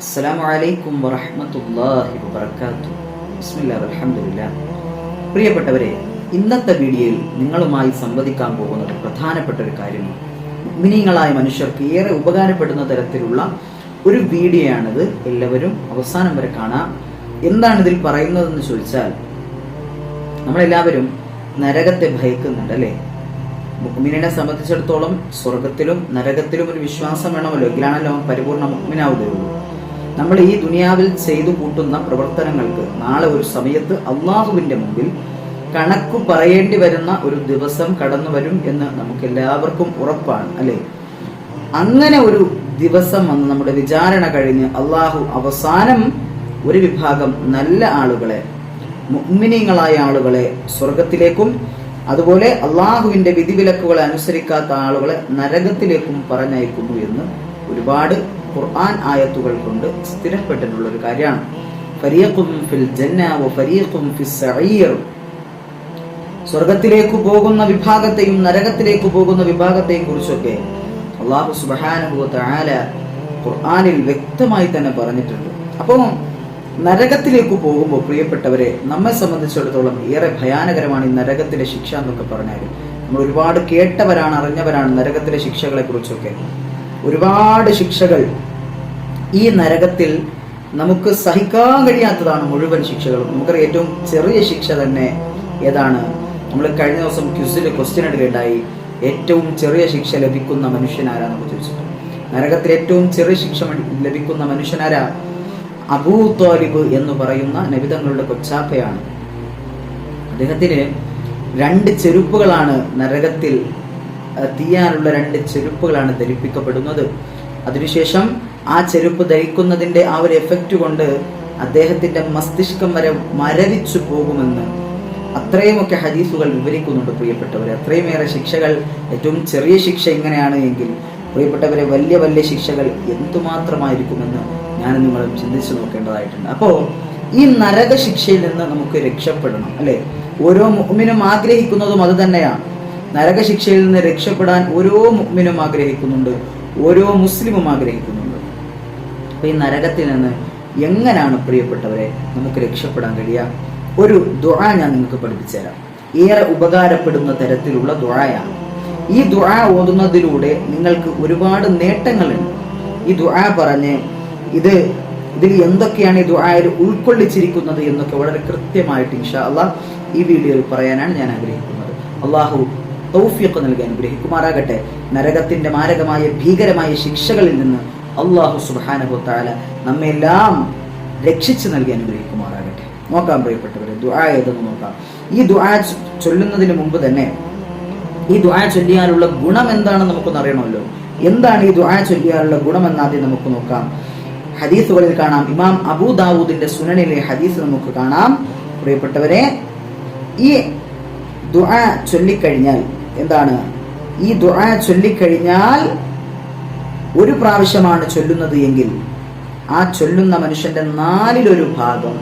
അസ്സലാമു അലൈക്കും വറഹ്മത്തുള്ളാഹി വബറകാതുഹു. ബിസ്മില്ലാഹി വൽഹംദുലില്ലാഹ്. പ്രിയപ്പെട്ടവരെ, ഇന്നത്തെ വീഡിയോയിൽ നിങ്ങളുമായി സംവദിക്കാൻ പോകുന്നത് പ്രധാനപ്പെട്ട ഒരു കാര്യമാണ്. മുഅ്മിനീങ്ങളായ മനുഷ്യർക്ക് ഏറെ ഉപകാരപ്പെടുന്ന തരത്തിലുള്ള ഒരു വീഡിയോ ആണിത്. എല്ലാവരും അവസാനം വരെ കാണാം. എന്താണ് ഇതിൽ പറയുന്നതെന്ന് ചോദിച്ചാൽ, നമ്മളെല്ലാവരും നരകത്തെ ഭയക്കുന്നുണ്ട് അല്ലേ? മുഅ്മിനെ സംബന്ധിച്ചിടത്തോളം സ്വർഗത്തിലും നരകത്തിലും ഒരു വിശ്വാസം വേണമല്ലോ, എങ്കിലാണല്ലോ പരിപൂർണ്ണ മുഅ്മിനാവുകയുള്ളൂ. നമ്മൾ ഈ ദുനിയാവിൽ ചെയ്തു കൂട്ടുന്ന പ്രവർത്തനങ്ങൾക്ക് നാളെ ഒരു സമയത്ത് അള്ളാഹുവിന്റെ മുമ്പിൽ കണക്കു പറയേണ്ടി വരുന്ന ഒരു ദിവസം കടന്നു വരും എന്ന് നമുക്ക് എല്ലാവർക്കും ഉറപ്പാണ് അല്ലേ? അങ്ങനെ ഒരു ദിവസം വന്ന് നമ്മുടെ വിചാരണ കഴിഞ്ഞ് അള്ളാഹു അവസാനം ഒരു വിഭാഗം നല്ല ആളുകളെ, മുഅ്മിനീങ്ങളായ ആളുകളെ സ്വർഗത്തിലേക്കും അതുപോലെ അള്ളാഹുവിന്റെ വിധിവിലക്കുകളെ അനുസരിക്കാത്ത ആളുകളെ നരകത്തിലേക്കും പറഞ്ഞയക്കുന്നു എന്ന് ഒരുപാട് ഖുർആൻ ആയത്തുകൾ കൊണ്ട് സ്ഥിരപ്പെട്ടിട്ടുള്ള ഒരു കാര്യമാണ്. ഫരീഖും ഫിൽ ജന്ന വ ഫരീഖും ഫിസ് സഈർ. സ്വർഗത്തിലേക്ക് പോകുന്ന വിഭാഗത്തെയും നരകത്തിലേക്ക് പോകുന്ന വിഭാഗത്തെയും കുറിച്ചൊക്കെ അല്ലാഹു സുബ്ഹാനഹു വ തആല ഖുർആനിൽ വ്യക്തമായി തന്നെ പറഞ്ഞിട്ടുണ്ട്. അപ്പോൾ നരകത്തിലേക്ക് പോകുമ്പോൾ പ്രിയപ്പെട്ടവരെ, നമ്മെ സംബന്ധിച്ചിടത്തോളം ഏറെ ഭയാനകരമാണ് ഈ നരകത്തിലെ ശിക്ഷ എന്നൊക്കെ പറഞ്ഞാൽ. നമ്മൾ ഒരുപാട് കേട്ടവരാണ്, അറിഞ്ഞവരാണ് നരകത്തിലെ ശിക്ഷകളെ കുറിച്ചൊക്കെ. ഒരുപാട് ശിക്ഷകൾ ഈ നരകത്തിൽ നമുക്ക് സഹിക്കാൻ കഴിയാത്തതാണ് മുഴുവൻ ശിക്ഷകളും. നമുക്കറിയാം, ഏറ്റവും ചെറിയ ശിക്ഷ തന്നെ ഏതാണ്? നമ്മൾ കഴിഞ്ഞ ദിവസം ക്വിസിൽ ക്വസ്റ്റ്യൻ ഇടുകയുണ്ടായി, ഏറ്റവും ചെറിയ ശിക്ഷ ലഭിക്കുന്ന മനുഷ്യനാരാണെന്ന് ചോദിച്ചിട്ട്. നരകത്തിൽ ഏറ്റവും ചെറിയ ശിക്ഷ ലഭിക്കുന്ന മനുഷ്യനാരാ? അബൂ ത്വാലിബ് എന്ന് പറയുന്ന നബിതങ്ങളുടെ കൊച്ചാപ്പയാണ്. അദ്ദേഹത്തിന് 2 ചെരുപ്പുകളാണ് നരകത്തിൽ തീയാനുള്ള 2 ചെരുപ്പുകളാണ് ധരിപ്പിക്കപ്പെടുന്നത്. അതിനുശേഷം ആ ചെരുപ്പ് ധരിക്കുന്നതിന്റെ ആ ഒരു എഫക്റ്റ് കൊണ്ട് അദ്ദേഹത്തിന്റെ മസ്തിഷ്കം വരെ മരവിച്ചു പോകുമെന്ന് അത്രയുമൊക്കെ ഹദീസുകൾ വിവരിക്കുന്നുണ്ട്. പ്രിയപ്പെട്ടവരെ, അത്രയുമേറെ ശിക്ഷകൾ. ഏറ്റവും ചെറിയ ശിക്ഷ ഇങ്ങനെയാണ് എങ്കിൽ പ്രിയപ്പെട്ടവരെ, വലിയ വലിയ ശിക്ഷകൾ എന്തുമാത്രമായിരിക്കുമെന്ന് ഞാൻ നിങ്ങളും ചിന്തിച്ചു നോക്കേണ്ടതായിട്ടുണ്ട്. അപ്പോൾ ഈ നരക ശിക്ഷയിൽ നിന്ന് നമുക്ക് രക്ഷപ്പെടണം അല്ലെ? ഓരോ മുഅ്മിനും ആഗ്രഹിക്കുന്നതും അത് തന്നെയാണ്. നരക ശിക്ഷയിൽ നിന്ന് രക്ഷപ്പെടാൻ ഓരോ മുഅ്മിനും ആഗ്രഹിക്കുന്നുണ്ട്, ഓരോ മുസ്ലിമും ആഗ്രഹിക്കുന്നുണ്ട്. അപ്പൊ ഈ നരകത്തിൽ നിന്ന് എങ്ങനെയാണ് പ്രിയപ്പെട്ടവരെ നമുക്ക് രക്ഷപ്പെടാൻ കഴിയുക? ഒരു ദുആ ഞാൻ നിങ്ങൾക്ക് പഠിപ്പിച്ചു തരാം. ഏറെ ഉപകാരപ്പെടുന്ന തരത്തിലുള്ള ദുആയാണ്. ഈ ദുആ ഓതുന്നതിലൂടെ നിങ്ങൾക്ക് ഒരുപാട് നേട്ടങ്ങളുണ്ട്. ഈ ദുആ പറഞ്ഞ് ഇതിൽ എന്തൊക്കെയാണ് ഈ ദുആയിൽ ഉൾക്കൊള്ളിച്ചിരിക്കുന്നത് എന്നൊക്കെ വളരെ കൃത്യമായിട്ട് ഇൻഷാ അല്ലാഹ് ഈ വീഡിയോയിൽ പറയാനാണ് ഞാൻ ആഗ്രഹിക്കുന്നത്. അല്ലാഹു തൗഫീഖ് നൽകാൻ അനുഗ്രഹിക്കുമാറാകട്ടെ. നരകത്തിന്റെ മാരകമായ ഭീകരമായ ശിക്ഷകളിൽ നിന്ന് അല്ലാഹു സുബ്ഹാനഹു വ തആല നമ്മെല്ലാം രക്ഷിച്ചു നൽകാൻ അനുഗ്രഹിക്കുമാറാകട്ടെ. നോക്കാം പ്രിയപ്പെട്ടവരെ, ദുആ ഏതെന്ന് നോക്കാം. ഈ ദുആ ചൊല്ലുന്നതിന് മുമ്പ് തന്നെ ഈ ദുആ ചൊല്ലിയാലുള്ള ഗുണം എന്താണെന്ന് നമുക്കൊന്ന് അറിയണമല്ലോ. എന്താണ് ഈ ദുആ ചൊല്ലിയാലുള്ള ഗുണമെന്ന് ആദ്യം നമുക്ക് നോക്കാം. ഹദീസുകളിൽ കാണാം. ഇമാം അബൂ ദാവൂദിന്റെ സുനനിലെ ഹദീസ് നമുക്ക് കാണാം. പ്രിയപ്പെട്ടവരെ, ഈ ദുആ ചൊല്ലിക്കഴിഞ്ഞാൽ എന്താണ്? ഈ ദുആ ചൊല്ലിക്കഴിഞ്ഞാൽ ഒരു പ്രാവശ്യമാണ് ചൊല്ലുന്നത് എങ്കിൽ ആ ചൊല്ലുന്ന മനുഷ്യന്റെ 4/1 ഭാഗം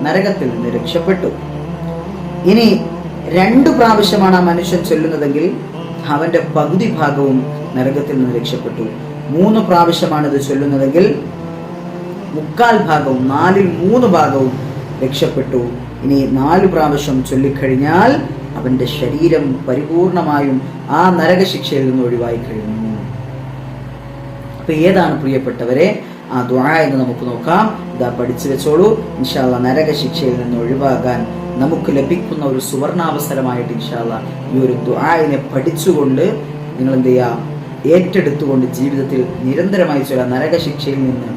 നരകത്തിൽ നിന്ന് രക്ഷപ്പെട്ടു. ഇനി 2 പ്രാവശ്യമാണ് ആ മനുഷ്യൻ ചൊല്ലുന്നതെങ്കിൽ അവന്റെ പകുതി ഭാഗവും നരകത്തിൽ നിന്ന് രക്ഷപ്പെട്ടു. 3 പ്രാവശ്യമാണ് ഇത് ചൊല്ലുന്നതെങ്കിൽ 3/4 ഭാഗവും 4/3 ഭാഗവും രക്ഷപ്പെട്ടു. ഇനി 4 പ്രാവശ്യം ചൊല്ലിക്കഴിഞ്ഞാൽ അവന്റെ ശരീരം പരിപൂർണമായും ആ നരകശിക്ഷയിൽ നിന്ന് ഒഴിവായി കഴിഞ്ഞു. അപ്പൊ ഏതാണ് പ്രിയപ്പെട്ടവരെ ആ ദുആ എന്ന് നമുക്ക് നോക്കാം. ഇതാ പഠിച്ചു വെച്ചോളൂ. ഇൻഷാ അല്ലാഹ് നരകശിക്ഷയിൽ നിന്ന് ഒഴിവാകാൻ നമുക്ക് ലഭിക്കുന്ന ഒരു സുവർണാവസരമായിട്ട് ഇൻഷാ അല്ലാഹ് ഈ ഒരു ദുആനെ പഠിച്ചുകൊണ്ട് നിങ്ങൾ എന്ത് ചെയ്യുക, ഏറ്റെടുത്തുകൊണ്ട് ജീവിതത്തിൽ നിരന്തരമായി ചൊല്ലുക. നരകശിക്ഷയിൽ നിന്ന്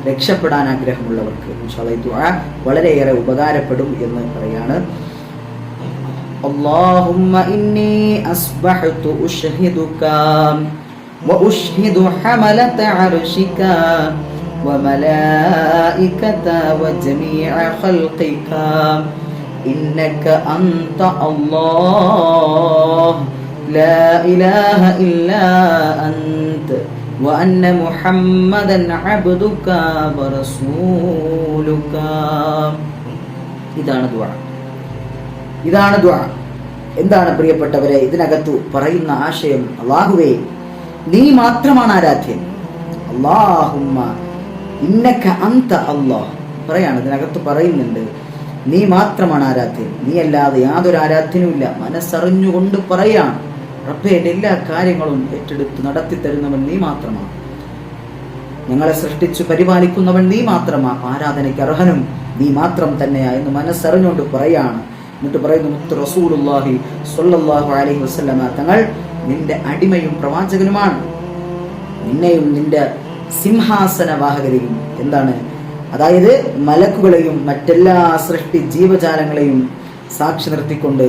രക്ഷപ്പെടാൻ ആഗ്രഹമുള്ളവർക്ക് ഇൻഷാ അല്ലാഹ് ഈ ദുആ വളരെയേറെ ഉപകാരപ്പെടും എന്ന് പറയാണ്. അല്ലാഹുമ്മ ഇന്നി അസ്ബഹ്തു ഉശ്ഹിദുക وأشهد حملة عرشك وملائكة وجميع خلقك إنك أنت الله لا إله إلا أنت وأن محمدا عبدك ورسولك. ഇതാണ് ദുആ. എന്താണ് പ്രിയപ്പെട്ടവരെ ഇതിനകത്ത് പറയുന്ന ആശയം? അല്ലാഹുവേ, നീ മാത്രമാണ് ആരാധ്യൻ. അല്ലാഹുമ്മ ഇന്നക അന്ത അല്ലാഹ് പറയാണ്. ഇതിനകത്ത് പറയുന്നുണ്ട്, നീ മാത്രമാണ് ആരാധ്യൻ, നീ അല്ലാതെ യാതൊരു ആരാധ്യനുമില്ല. മനസ്സറിഞ്ഞുകൊണ്ട് പറയാണ്, റബ്ബേ എൻ്റെ എല്ലാ കാര്യങ്ങളും ഏറ്റെടുത്ത് നടത്തി തരുന്നവൻ നീ മാത്രമാണ്, ഞങ്ങളെ സൃഷ്ടിച്ചു പരിപാലിക്കുന്നവൻ നീ മാത്രമാണ്, ആരാധനയ്ക്ക് അർഹനും നീ മാത്രം തന്നെയാ എന്ന് മനസ്സറിഞ്ഞുകൊണ്ട് പറയാണ്. എന്നിട്ട് പറയുന്നു, മുത്ത് റസൂലുള്ളാഹി സ്വല്ലല്ലാഹു അലൈഹി വസല്ലമ തങ്ങൾ നിന്റെ അടിമയും പ്രവാചകനുമാണ്, നിന്നെയും നിന്റെ സിംഹാസനവാഹകരെയും എന്താണ്, അതായത് മലക്കുകളെയും മറ്റെല്ലാ സൃഷ്ടി ജീവജാലങ്ങളെയും സാക്ഷി നിർത്തിക്കൊണ്ട്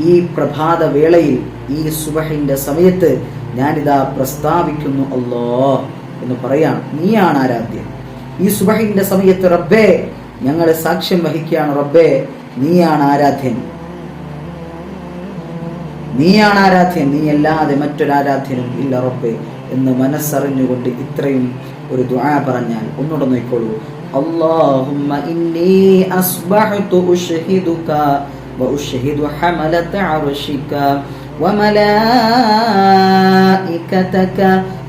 ഈ പ്രഭാത വേളയിൽ ഈ സുബഹിന്റെ സമയത്ത് ഞാനിതാ പ്രസ്താവിക്കുന്നു അല്ലാഹ് എന്ന് പറയാണ്. നീയാണ് ആരാധ്യൻ. ഈ സുബഹിന്റെ സമയത്ത് റബ്ബേ ഞങ്ങൾ സാക്ഷ്യം വഹിക്കുകയാണ്, റബ്ബേ നീയാണ് ആരാധ്യൻ, നീയാണ് ആരാധ്യൻ, നീ അല്ലാതെ മറ്റൊരാരാധ്യനും ഇല്ല റബ്ബേ എന്ന് മനസ്സറിഞ്ഞുകൊണ്ട് ഇത്രയും ഒരു ദുആ പറഞ്ഞാൽ ഒന്നുകൂടെ നോക്കിക്കോളൂ. അല്ലാഹുമ്മ ഇന്നി അസ്ബഹതു ഉശ്ഹിദുക വഉശ്ഹിദു ഹമലത അർശിക വമലായികതക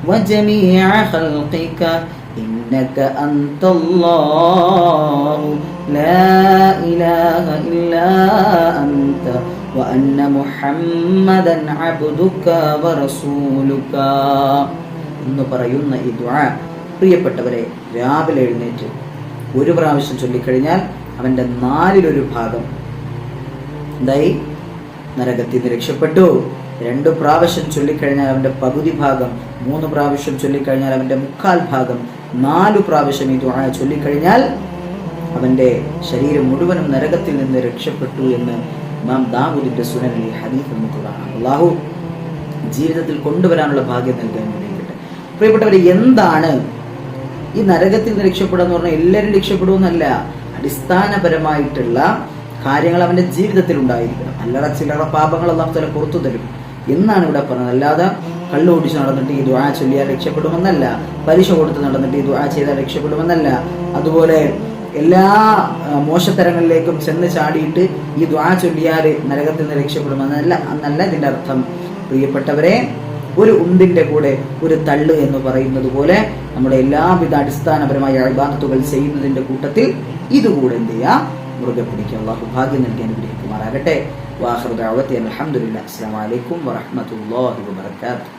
വജമീഅ ഖൽഖിക ഇന്നക അൻതല്ലാഹു ലാ ഇലാഹ ഇല്ലാ അൻത വഅന്ന മുഹമ്മദൻ അബ്ദുക വറസൂലുക എന്ന് പറയുന്ന ഈ ദുആ പ്രിയപ്പെട്ടവരെ രാവിലെ എഴുന്നേറ്റ് ഒരു പ്രാവശ്യം ചൊല്ലിക്കഴിഞ്ഞാൽ അവൻ്റെ 1/4 ഭാഗം എന്തായി, നരകത്തിൽ നിന്ന് രക്ഷപ്പെട്ടു. 2 പ്രാവശ്യം ചൊല്ലിക്കഴിഞ്ഞാൽ അവൻ്റെ പകുതി ഭാഗം, 3 പ്രാവശ്യം ചൊല്ലിക്കഴിഞ്ഞാൽ അവൻ്റെ 1/4 ഭാഗം, 4 പ്രാവശ്യം ഈ ദുആ ചൊല്ലിക്കഴിഞ്ഞാൽ അവൻ്റെ ശരീരം മുഴുവനും നരകത്തിൽ നിന്ന് രക്ഷപ്പെട്ടു എന്ന് ഇമാം ദാവൂദിന്റെ സുനനിൽ ഹദീസ് നമുക്ക് കാണാം. അല്ലാഹു ജീവിതത്തിൽ കൊണ്ടുവരാനുള്ള ഭാഗ്യം നൽകാൻ വേണ്ടിയിട്ട്. പ്രിയപ്പെട്ടവരെ, എന്താണ് ഈ നരകത്തിൽ നിന്ന് രക്ഷപ്പെടുക എന്ന് പറഞ്ഞാൽ എല്ലാവരും രക്ഷപ്പെടുമെന്നല്ല. അടിസ്ഥാനപരമായിട്ടുള്ള കാര്യങ്ങൾ അവന്റെ ജീവിതത്തിൽ ഉണ്ടായിരിക്കണം. അല്ലറ ചില്ലറ പാപങ്ങൾ അല്ലാഹു തആല പുറത്തു തരും എന്നാണ് ഇവിടെ പറഞ്ഞത്. അല്ലാതെ കള്ളു ഓടിച്ച് നടന്നിട്ട് ഈ ദുആ ചൊല്ലിയാൽ രക്ഷപ്പെടുമെന്നല്ല, പലിശ കൊടുത്ത് നടന്നിട്ട് ഈ ദുആ ചെയ്താൽ രക്ഷപ്പെടുമെന്നല്ല, അതുപോലെ എല്ലാ മോശത്തരങ്ങളിലേക്കും ചെന്ന് ചാടിയിട്ട് ഈ ദുആ ചൊല്ലിയാൽ നരകത്തിൽ നിന്ന് രക്ഷപ്പെടുമെന്നല്ല ഇതിന്റെ അർത്ഥം. പ്രിയപ്പെട്ടവരെ, ഒരു ഉന്തിന്റെ കൂടെ ഒരു തള്ള് എന്ന് പറയുന്നത് പോലെ നമ്മുടെ എല്ലാവിധ അടിസ്ഥാനപരമായ ഇബാദത്തുകൾ ചെയ്യുന്നതിന്റെ കൂട്ടത്തിൽ ഇതുകൂടെ എന്ത് ചെയ്യാം, മുറുകെ പിടിക്കുക. അല്ലാഹു ഭാഗ്യം നൽകാൻ അനുഗ്രഹിക്കുമാറാകട്ടെ. വാഖിറു ദഅവതി അൽഹംദുലില്ലാഹി. അസ്സലാമു അലൈക്കും വറഹ്മത്തുള്ളാഹി വബറകാതുഹു.